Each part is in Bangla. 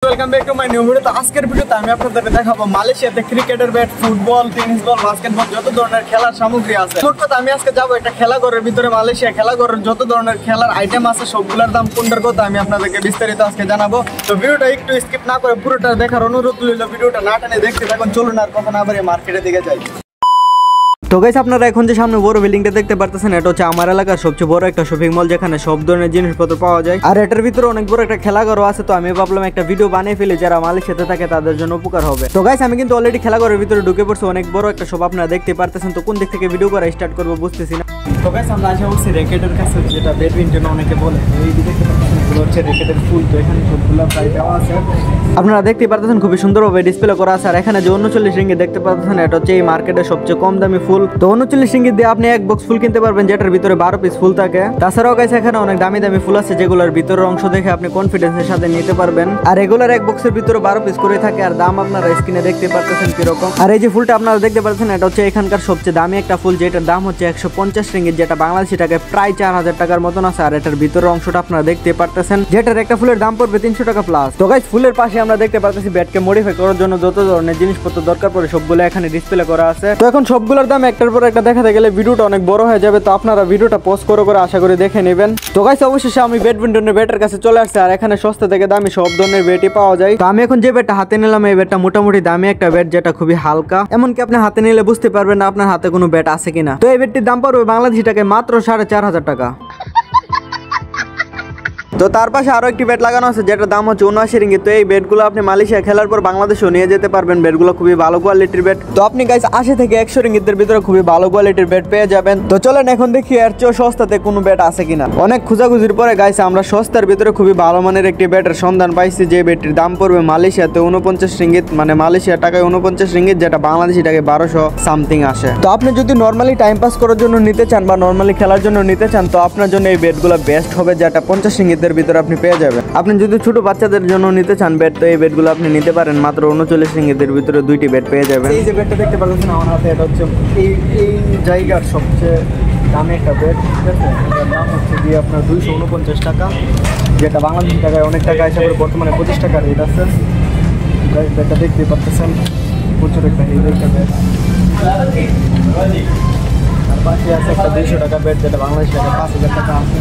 Welcome back to my new video. তো আজকের ভিডিওতে আমি আপনাদের দেখাবো মালয়েশিয়াতে ক্রিকেটের bat, football, tennis ball, basketball যত ধরনের খেলার সামগ্রী আছে। তো আমি আজকে যাবো একটা খেলাঘরের ভিতরে, মালয়েশিয়া খেলাঘরের যত ধরনের খেলার আইটেম আছে সবগুলোর দাম কোনটার কথা আমি আপনাদেরকে বিস্তারিত আজকে জানাবো। তো ভিডিওটা একটু স্কিপ না করে পুরোটা দেখার অনুরোধ রইল। ভিডিওটা না টানে দেখতে থাকুন। চলুন আর কথা না বাড়িয়ে মার্কেটের দিকে যাই। তো গাইস, আপনারা এখন যে সামনে বড় বিল্ডিংটা দেখতে পারতেছেন, এটা হচ্ছে আমার এলাকার সবচেয়ে বড় একটা শপিং মল, যেখানে সব ধরনের জিনিসপত্র পাওয়া যায়। আর এটার ভিতরে অনেক বড় একটা খেলাঘরও আছে। তো আমি ভাবলাম একটা ভিডিও বানিয়ে ফেলি, যারা মালয়েশিয়াতে থাকে তাদের জন্য উপকার হবে। তো গাইস, আমি কিন্তু অলরেডি খেলাঘরের ভিতরে ঢুকে পড়ছি। অনেক বড় একটা শপ আপনারা দেখতে পারতেছেন। তো কোন দিক থেকে ভিডিও করা স্টার্ট করবো বুঝতেছি না। তো গাইস, আমরা আসা হচ্ছে র্যাকেটের কাছে, যেটা ব্যাডমিন্টন অনেকে বলে। এই দিকে হচ্ছে র্যাকেটের ফুল। তো এখানে সবগুলো প্রায় দেওয়া আছে, আপনারা দেখতে পারতেছেন খুবই সুন্দরভাবে ডিসপ্লে করা আছে। আর এখানে যে 39 রিঙ্গিত দেখতে পাচ্ছেন, এটা হচ্ছে এই মার্কেটের সবচেয়ে কম দামি ফুল। তো 39 রিঙ্গিত দিয়ে আপনি এক বক্স ফুল কিনতে পারবেন, যেটার ভিতরে 12 পিস ফুল থাকে। তাছাড়াও গাইস, এখানে অনেক দামি দামি ফুল আছে, যেগুলোর ভিতরের অংশ দেখে আপনি কনফিডেন্সের সাথে নিতে পারবেন। আর রেগুলার এক বক্সের ভিতরে 12 পিস করে থাকে। আর দাম আপনারা স্ক্রিনে দেখতে পারতেছেন কিরকম। আর এই যে ফুলটা আপনারা দেখতে পাচ্ছেন, এটা হচ্ছে এখানকার সবচেয়ে দামি একটা ফুল, যেটার দাম হচ্ছে 150 রিঙ্গিত, যেটা বাংলাদেশি টাকায় প্রায় 4000 টাকার মতন আছে। আর এটার ভিতরের অংশটা আপনারা দেখতে পারতেছেন, যেটার একটা ফুলের দাম পড়বে 300 টাকা প্লাস। তো গাইস, ফুলের পাশে আমরা দেখতে পারতেছি ব্যাটকে মডিফাই করার জন্য যত ধরনের জিনিসপত্র দরকার পড়ে সবগুলো এখানে ডিসপ্লে করা আছে। তো এখন সবগুলোর দাম একটার পর একটা দেখাতে গেলে ভিডিওটা অনেক বড় হয়ে যাবে। তো আপনারা ভিডিওটা পজ করে আশা করি দেখে নেবেন। তো গাইস, অবশেষে আমি ব্যাডমিন্টনের ব্যাটের কাছে চলে আসছে। আর এখানে সস্তা থেকে দামি সব ধরনের ব্যাটই পাওয়া যায়। তো আমি এখন যে ব্যাটটা হাতে নিলাম, এই ব্যাটটা মোটামুটি দামি একটা ব্যাট, যেটা খুবই হালকা। এমনকি আপনি হাতে নিলে বুঝতে পারবেন না আপনার হাতে কোনো ব্যাট আছে কিনা। তো এই ব্যাটটির দাম পড়বে বাংলাদেশি টাকায় মাত্র 4500 টাকা। তো তার পাশে আরো একটি ব্যাট লাগানো আছে, যেটার দাম হচ্ছে 79 রিঙ্গিত। তো এই ব্যাটগুলো আপনি মালয়েশিয়া খেলার পর বাংলাদেশেও নিয়ে যেতে পারবেন। ব্যাটগুলো খুবই ভালো কোয়ালিটির ব্যাট। তো আপনি গাইস 80 থেকে 100 রিঙ্গিতের ভিতরে খুবই ভালো কোয়ালিটির ব্যাট পেয়ে যাবেন। তো চলেন এখন দেখি এর চেয়ে সস্তাতে কোনো ব্যাট আছে কিনা। অনেক খোঁজাখুঁজির পরে গাইস আমরা সস্তার ভিতরে খুবই ভালো মানের একটি ব্যাটের সন্ধান পাইছি, যে ব্যাটটির দাম পড়বে মালয়েশিয়াতে 49 রিঙ্গিত, মানে মালয়েশিয়া টাকায় 49 রিঙ্গিত, যেটা বাংলাদেশি টাকায় 1200 সামথিং আসে। তো আপনি যদি নর্মালি টাইম পাস করার জন্য নিতে চান বা নর্মালি খেলার জন্য নিতে চান, তো আপনার জন্য এই ব্যাটগুলো বেস্ট হবে, যেটা 50 রিঙ্গিতের ভিতরে আপনি পেয়ে যাবেন। আপনি যদি ছোট বাচ্চাদের জন্য নিতে চান ব্যাট, তো এই ব্যাটগুলো আপনি নিতে পারেন মাত্র 39 রিঙ্গিতের ভিতরে 2টি ব্যাট পেয়ে যাবেন। এই যে ব্যাটটা দেখতে পাচ্ছেন আমার হাতে, এটা হচ্ছে এই জায়গার সবচেয়ে দামি একটা ব্যাট, ঠিক আছে। এটার দাম হচ্ছে দিয়ে আপনার 249 টাকা, যেটা বাংলাদেশি টাকায় অনেক টাকা হিসাবে বর্তমানে 25 টাকা রেট আছে। ব্যাটটা দেখতে পাচ্ছেন প্রচুর একটা হেভি একটা ব্যাট। আর পাশে আছে একটা 200 টাকা ব্যাট, যেটা বাংলাদেশি টাকায় 5000 টাকা আছে।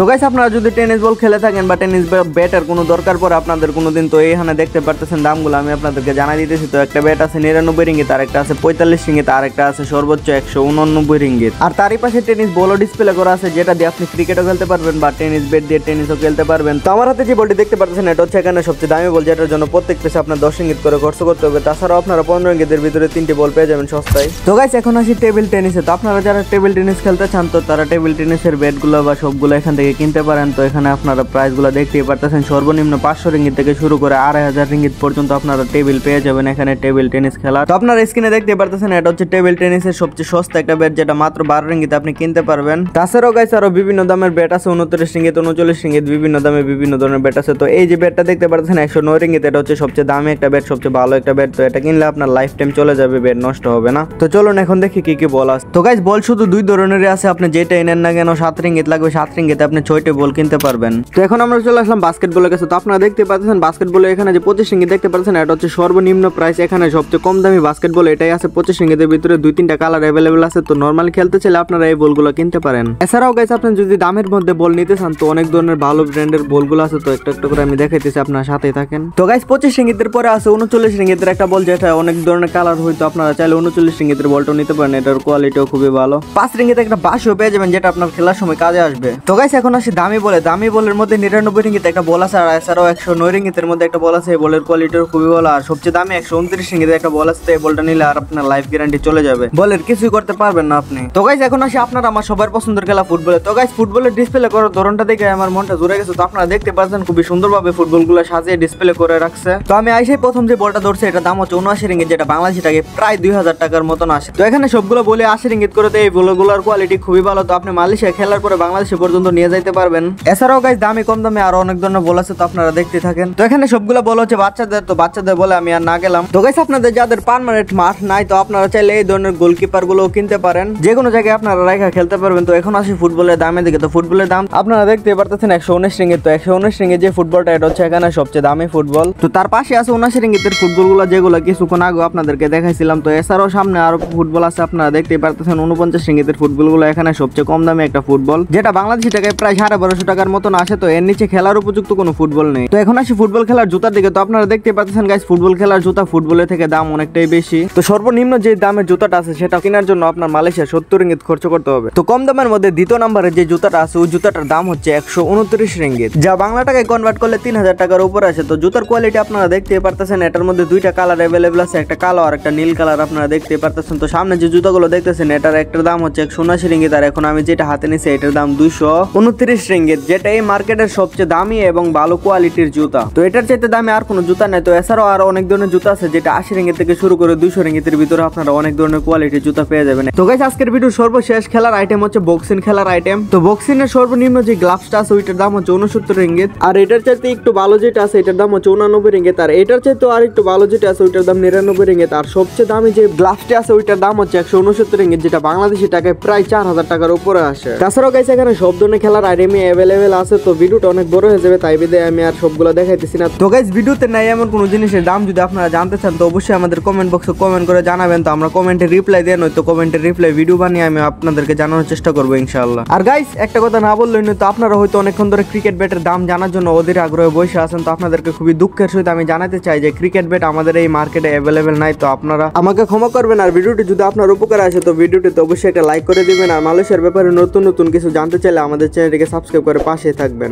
তো গাইস, আপনারা যদি টেনিস বল খেলে থাকেন বা টেনিস ব্যাটের কোনো দরকার পড়ে আপনাদের কোনোদিন, তো এইখানে দেখতে পারতেছেন দামগুলো আমি আপনাদেরকে জানাই দিতেছি। তো একটা ব্যাট আছে 99 রিঙ্গিত, আর একটা আছে 45 রিঙ্গিত, আর একটা আছে সর্বোচ্চ 189 রিঙ্গিত। আর তারই পাশে টেনিস বলও ডিসপ্লে করা আছে, যেটা দিয়ে আপনি ক্রিকেটও খেলতে পারবেন বা টেনিস ব্যাট দিয়ে টেনিসও খেলতে পারবেন। তো আমার হাতে যে বলটি দেখতে পাচ্ছেন, এটা হচ্ছে এখানে সবচেয়ে দামি বল, যেটার জন্য প্রত্যেক পিসে আপনার 10 রিঙ্গিত করে খরচ করতে হবে। তাছাড়াও আপনারা 15 রিঙ্গিতের ভিতরে 3টি বল পেয়ে যাবেন সস্তায়। তো গাইস, এখন আসি টেবিল টেনিসে। তো আপনারা যারা টেবিল টেনিস খেলতে চান, তো তারা টেবিল টেনিসের ব্যাটগুলো বা সবগুলো এখান থেকে কিনতে পারেন। তো এখানে আপনারা প্রাইসগুলো দেখতেই পারতেছেন, সর্বনিম্ন 500 রিঙ্গিত থেকে শুরু করে 2500 রিঙ্গিত পর্যন্ত আপনারা টেবিল পেয়ে যাবেন এখানে টেবিল টেনিস খেলা। তো আপনারা স্ক্রিনে দেখতে পারতেছেন, এটা হচ্ছে টেবিল টেনিসের সবচেয়ে সস্তা একটা ব্যাট, যেটা মাত্র 12 রিঙ্গিত আপনি কিনতে পারবেন। তাছাড়াও গাইস আরো বিভিন্ন দামের ব্যাট আছে, 29 রিঙ্গিত, 39 রিঙ্গিত, বিভিন্ন দামে বিভিন্ন ধরনের ব্যাট আছে। তো এই যে ব্যাটটা দেখতে পারতেছেন 109 রিঙ্গিত, এটা হচ্ছে সবচেয়ে দামি একটা ব্যাট, সবচেয়ে ভালো একটা ব্যাট। তো এটা কিনলে আপনার লাইফ টাইম চলে যাবে, ব্যাট নষ্ট হবে না। তো চলুন এখন দেখি কি কি বল আছে। তো গাইস, বল শুধু দুই ধরনেরই আছে, আপনি যেটা নেন না কেন 7 রিঙ্গিত লাগবে, 7 রিঙ্গিতে আপনি 6টি বল কিনতে পারবেন। তো এখন আমরা চলে আসলাম বাস্কেটবলের কাছে। তো আপনারা দেখতে পাচ্ছেন বাস্কেটবলে এখানে যে 25 রিঙ্গিত দেখতে পাচ্ছেন, এটা হচ্ছে সর্বনিম্ন প্রাইস। এখানে সবচেয়ে কম দামি বাস্কেটবল এটাই আছে, 25 রিঙ্গিতের ভিতরে 2-3টা কালার অ্যাভেলেবেল আছে। তো নরমালি খেলতে চাইলে আপনারা এই বলগুলো কিনতে পারেন। এছাড়াও গাইস, আপনি যদি দামের মধ্যে বল নিতে চান, তো অনেক ধরনের ভালো ব্র্যান্ডের বলগুলো আছে। তো একটা একটা করে আমি দেখাইতেছি, আপনার সাথেই থাকেন। তো গাইস, 25 রিঙ্গিতের পরে আছে 39 রিঙ্গিতের একটা বল, যেটা অনেক ধরনের কালার হয়তো আপনারা চাইলে 39 রিঙ্গিতের বলটাও নিতে পারেন। এটার কোয়ালিটিও খুবই ভালো। 5 রিঙ্গিতে একটা বাসও পেয়ে যাবেন, যেটা আপনার খেলার সময় কাজে আসবে। তো গাইস, এখন আসি দামি বলে। দামি বলের মধ্যে 99 রিঙ্গিতে একটা বল আছে, আর এছাড়াও 109 রিঙ্গিতের মধ্যে একটা বল আছে। এই বলের কোয়ালিটিও খুবই ভালো। আর সবচেয়ে দামি 129 রিঙ্গিতের একটা বল আছে। এই বলটা নিলে আর আপনার লাইফ গ্যারান্টি চলে যাবে, বলের কিছুই করতে পারবেন না আপনি। তো গাইস, এখন আসি আপনারা আমার সবার পছন্দের খেলা ফুটবলে। তো গাইস, ফুটবলের ডিসপ্লে করার ধরনটা দেখে আমার মনটা জুড়ে গেছে। তো আপনারা দেখতে পাচ্ছেন খুবই সুন্দরভাবে ফুটবলগুলো সাজিয়ে ডিসপ্লে করে রাখছে। তো আমি আইসাই প্রথম যে বলটা ধরছে, এটা দাম হচ্ছে 79 রিঙ্গিত, যেটা বাংলাদেশি টাকায় প্রায় 2000 টাকার মতন আসে। তো এখানে সবগুলো বলে 80 রিঙ্গিত করে। এই বলগুলোর কোয়ালিটি খুবই ভালো। তো আপনি মালয়েশিয়া খেলার পরে বাংলাদেশে পর্যন্ত নিয়ে যাইতে পারবেন। এছাড়াও গাইস দামি কম দামে আরো অনেক ধরনের বল আছে, তো আপনারা দেখতে থাকেন। তো এখানে সবগুলো বল হচ্ছে বাচ্চাদের, তো বাচ্চাদের বলে আমি আর না গেলাম। তো গাইস আপনাদের যাদের পার্মানেন্ট মাঠ নাই, তো আপনারা চাইলে এই ধরনের গোলকিপার গুলো কিনতে পারেন, যে কোনো জায়গায় আপনারা রাখা খেলতে পারবেন। তো এখন আসি ফুটবলের দামের দিকে। তো ফুটবলের দাম আপনারা দেখতে পারতেছেন 119 রিঙ্গিত। তো 119 রিঙ্গিত যে ফুটবলটা, এটা হচ্ছে এখানে সবচেয়ে দামি ফুটবল। তো তার পাশে আছে 79 রিঙ্গিতের ফুটবল গুলো, যেগুলো কিছুক্ষণ আগে আপনাদেরকে দেখাইছিলাম। তো এছাড়াও সামনে আরো ফুটবল আছে, আপনারা দেখতে পারতেছেন 49 রিঙ্গিতের ফুটবল গুলো এখানে সবচেয়ে কম দামে একটা ফুটবল, যেটা বাংলাদেশি টাকায় প্রায় 1250 টাকার মতন আসে। তো এর নিচে খেলার উপযুক্ত কোনো ফুটবল নেই। তো এখন আসি ফুটবল খেলার জুতার দিকে। তো আপনারা দেখতে পাচ্ছেন গাইস, ফুটবল খেলার জুতা ফুটবলের থেকে দাম অনেকটাই বেশি। তো সর্বনিম্ন যে দামের জুতাটা আছে সেটা কেনার জন্য আপনার মালয়েশিয়া 70 রিঙ্গিত খরচ করতে হবে। তো কম দামের মধ্যে দ্বিতীয় নম্বরে যে জুতাটা আছে, ওই জুতাটার দাম হচ্ছে 129 রিঙ্গিত, যা বাংলা টাকায় কনভার্ট করলে 3000 টাকার উপরে আসে। তো জুতার কোয়ালিটি আপনারা দেখতে পারতেছেন, এটার মধ্যে দুইটা কালার অ্যাভেলেবল আছে, একটা কালো আর একটা নীল কালার আপনারা দেখতে পারতেছেন। তো সামনে যে জুতাগুলো দেখতেছেন, এটার একটার দাম হচ্ছে 179 রিঙ্গিত, আর এখন আমি যেটা হাতে নিছি এটার দাম 229 রিঙ্গিত, যেটা এই মার্কেটের সবচেয়ে দামি এবং ভালো কোয়ালিটির জুতা। তো এটার চাইতে দামে আর কোনো জুতা নেই। তো এছাড়াও আরো অনেক ধরনের জুতা আছে, যেটা 80 রিঙ্গিত থেকে শুরু করে 200 রিঙ্গিতের ভিতরে আপনারা অনেক ধরনের কোয়ালিটির জুতা পেয়ে যাবেন। তো গাইস আজকের ভিডিওর সর্বশেষ খেলার আইটেম হচ্ছে বক্সিং খেলার আইটেম। তো বক্সিং এর সর্বনিম্ন যে গ্লাভসটা আছে ওইটার দাম হচ্ছে 69 রিঙ্গিত, আর এটার চাইতে একটু ভালো যেটা আছে এটার দাম হচ্ছে 89 রিঙ্গিত, আর এটার চাইতে আর একটু ভালো যেটা আছে ওইটার দাম 99 রিঙ্গিত, আর সবচেয়ে দামি যে গ্লাভসটা আছে ওইটার দাম হচ্ছে 169 রিঙ্গিত, যেটা বাংলাদেশি টাকায় প্রায় 4000 টাকার উপরে আসে। তাছাড়াও গাইস এখানে সব ধরনের খেলার আইটেমই অ্যাভেলেবেল আছে। তো ভিডিওটা অনেক বড় হয়ে যাবে, তাই বিধায় আমি আর সবগুলো দেখাইতেছি না। তো গাইস ভিডিওতে নাই এমন কোনো জিনিসের দাম যদি আপনারা জানতে চান, তো অবশ্যই আমাদের কমেন্ট বক্সে কমেন্ট করে জানাবেন। তো আমরা কমেন্টে রিপ্লাই দেন, নয়তো কমেন্টে রিপ্লাই ভিডিও বানিয়ে আমি আপনাদেরকে জানানোর চেষ্টা করবো ইনশাআল্লাহ। আর গাইস একটা কথা না বললেই নয়, তো আপনারা হয়তো অনেকক্ষণ ধরে ক্রিকেট ব্যাটের দাম জানার জন্য ওদের আগ্রহে বসে আছেন। তো আপনাদেরকে খুবই দুঃখের সহিত আমি জানাতে চাই যে ক্রিকেট ব্যাট আমাদের এই মার্কেটে অ্যাভেলেবেল নাই। তো আপনারা আমাকে ক্ষমা করবেন, আর ভিডিওটি যদি আপনার উপকার আসে তো ভিডিওটিতে অবশ্যই একটা লাইক করে দিবেন, আর মালয়েশিয়ার ব্যাপারে নতুন নতুন কিছু জানতে চাইলে আমাদের চ্যানেলটিকে সাবস্ক্রাইব করে পাশে থাকবেন।